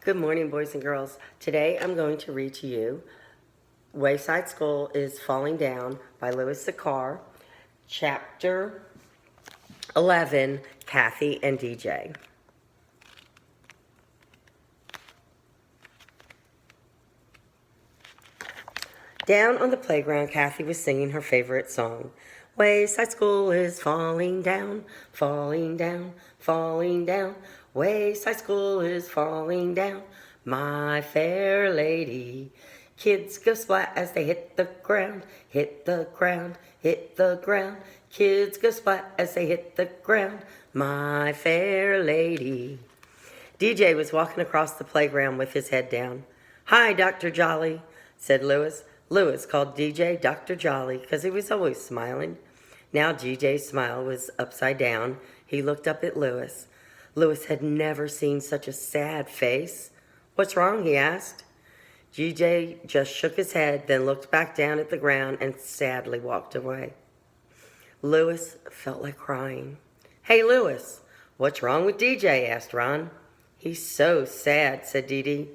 Good morning, boys and girls. Today I'm going to read to you Wayside School is Falling Down by Louis Sakar, Chapter 11, Kathy and DJ. Down on the playground, Kathy was singing her favorite song. Wayside School is falling down, falling down, falling down. Wayside School is falling down, my fair lady. Kids go splat as they hit the ground, hit the ground, hit the ground. Kids go splat as they hit the ground, my fair lady. DJ was walking across the playground with his head down. "Hi, Dr. Jolly," said Louis. Louis called DJ Dr. Jolly because he was always smiling. Now DJ's smile was upside down. He looked up at Louis. Louis had never seen such a sad face. "What's wrong?" he asked. DJ just shook his head, then looked back down at the ground and sadly walked away. Louis felt like crying. "Hey, Louis, what's wrong with DJ?" asked Ron. "He's so sad," said Dee Dee.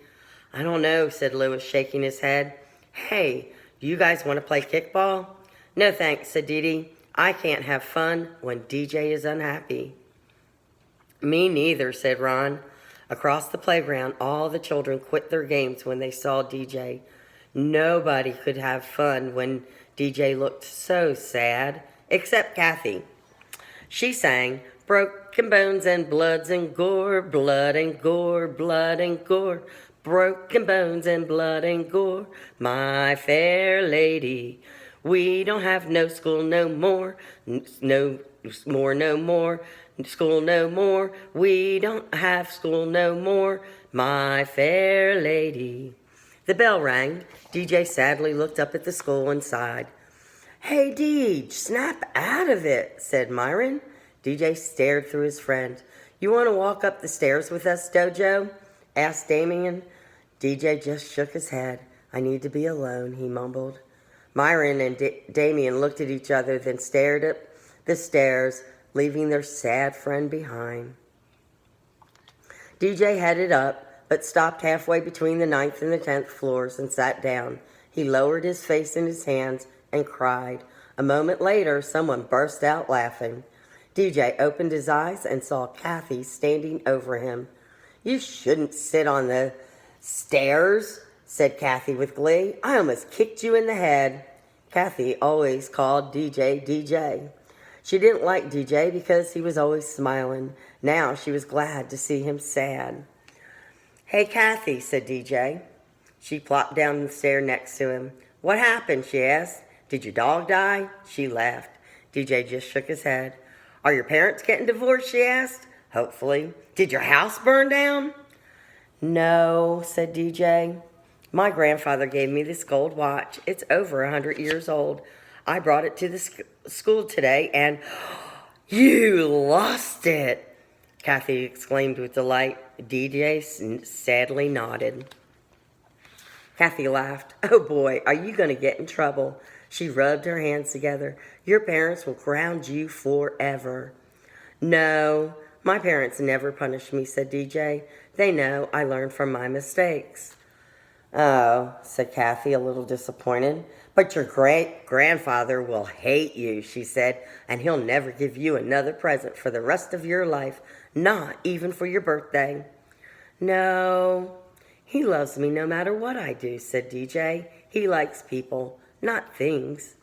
"I don't know," said Louis, shaking his head. "Hey, do you guys want to play kickball?" "No thanks," said Dee Dee. "I can't have fun when DJ is unhappy." "Me neither," said Ron. Across the playground, all the children quit their games when they saw DJ. Nobody could have fun when DJ looked so sad, except Kathy. She sang, "Broken bones and bloods and gore, blood and gore, blood and gore. Broken bones and blood and gore, my fair lady. We don't have no school no more, no more, no more, school no more. We don't have school no more, my fair lady." The bell rang. DJ sadly looked up at the school and sighed. "Hey, Deej, snap out of it," said Myron. DJ stared through his friend. "You want to walk up the stairs with us, Dojo?" asked Damien. DJ just shook his head. "I need to be alone," he mumbled. Myron and Damien looked at each other, then stared up the stairs, leaving their sad friend behind. DJ headed up, but stopped halfway between the 9th and the 10th floors and sat down. He lowered his face in his hands and cried. A moment later, someone burst out laughing. DJ opened his eyes and saw Kathy standing over him. "You shouldn't sit on the stairs," said Kathy with glee. "I almost kicked you in the head." Kathy always called DJ DJ. She didn't like DJ because he was always smiling. Now she was glad to see him sad. "Hey, Kathy," said DJ. She plopped down the stair next to him. "What happened?" she asked. "Did your dog die?" She laughed. DJ just shook his head. "Are your parents getting divorced?" she asked. "Hopefully." "Did your house burn down?" "No," said DJ. "My grandfather gave me this gold watch. It's over 100 years old. I brought it to the school today and—" "You lost it!" Kathy exclaimed with delight. DJ sadly nodded. Kathy laughed. "Oh boy, are you going to get in trouble?" She rubbed her hands together. "Your parents will ground you forever." "No, my parents never punished me," said DJ. "They know I learned from my mistakes." "Oh," said Kathy, a little disappointed. "But your great-grandfather will hate you," she said, "and he'll never give you another present for the rest of your life, not even for your birthday." "No, he loves me no matter what I do," said DJ. "He likes people, not things."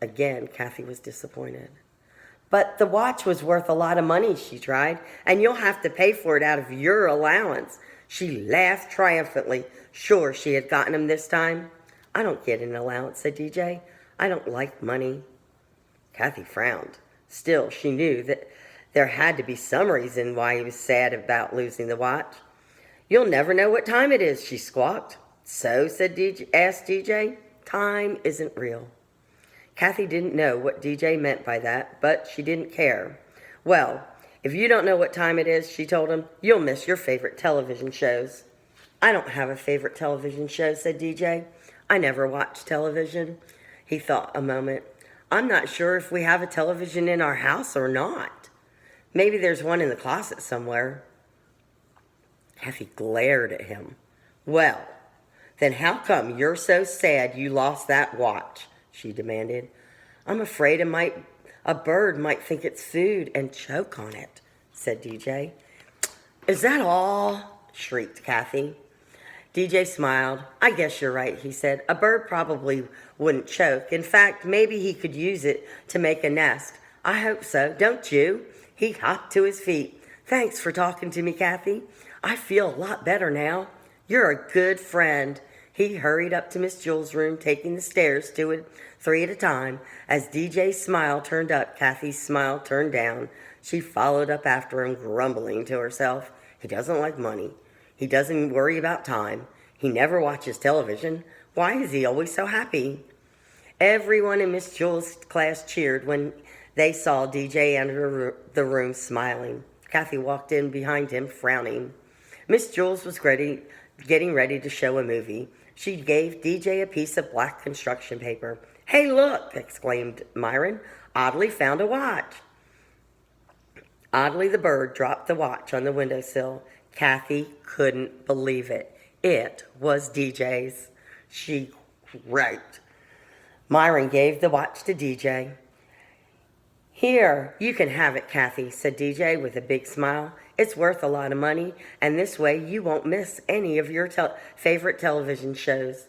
Again, Kathy was disappointed. "But the watch was worth a lot of money," she tried, "and you'll have to pay for it out of your allowance." She laughed triumphantly, sure she had gotten him this time. "I don't get an allowance," said DJ. "I don't like money." Kathy frowned. Still, she knew that there had to be some reason why he was sad about losing the watch. "You'll never know what time it is," she squawked. "So," asked DJ, "time isn't real." Kathy didn't know what DJ meant by that, but she didn't care. "Well, if you don't know what time it is," she told him, "you'll miss your favorite television shows." "I don't have a favorite television show," said DJ. "I never watch television." He thought a moment. "I'm not sure if we have a television in our house or not. Maybe there's one in the closet somewhere." Kathy glared at him. Well, then how come you're so sad you lost that watch? She demanded. I'm afraid a bird might think it's food and choke on it, said DJ. Is that all? Shrieked Kathy. DJ smiled. I guess you're right, he said. A bird probably wouldn't choke. In fact, maybe he could use it to make a nest. I hope so, don't you? He hopped to his feet. Thanks for talking to me, Kathy. I feel a lot better now. You're a good friend. He hurried up to Miss Jewel's room, taking the stairs 3 at a time. As DJ's smile turned up, Kathy's smile turned down. She followed up after him, grumbling to herself. He doesn't like money. He doesn't worry about time. He never watches television. Why is he always so happy? Everyone in Miss Jewel's class cheered when they saw DJ enter the room smiling. Kathy walked in behind him, frowning. Miss Jules was getting ready to show a movie. She gave DJ a piece of black construction paper. Hey, look, exclaimed Myron. Audley found a watch. Audley the bird dropped the watch on the windowsill. Kathy couldn't believe it. It was DJ's. She wrote. Myron gave the watch to DJ. Here, you can have it, Kathy, said DJ with a big smile. It's worth a lot of money, and this way you won't miss any of your favorite television shows.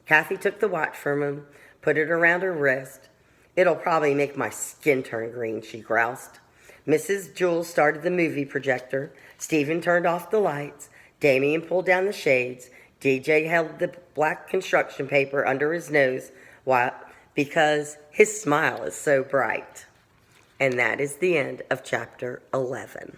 Kathy took the watch from him, put it around her wrist. It'll probably make my skin turn green, she groused. Mrs. Jewell started the movie projector. Stephen turned off the lights. Damien pulled down the shades. DJ held the black construction paper under his nose because his smile is so bright. And that is the end of chapter 11.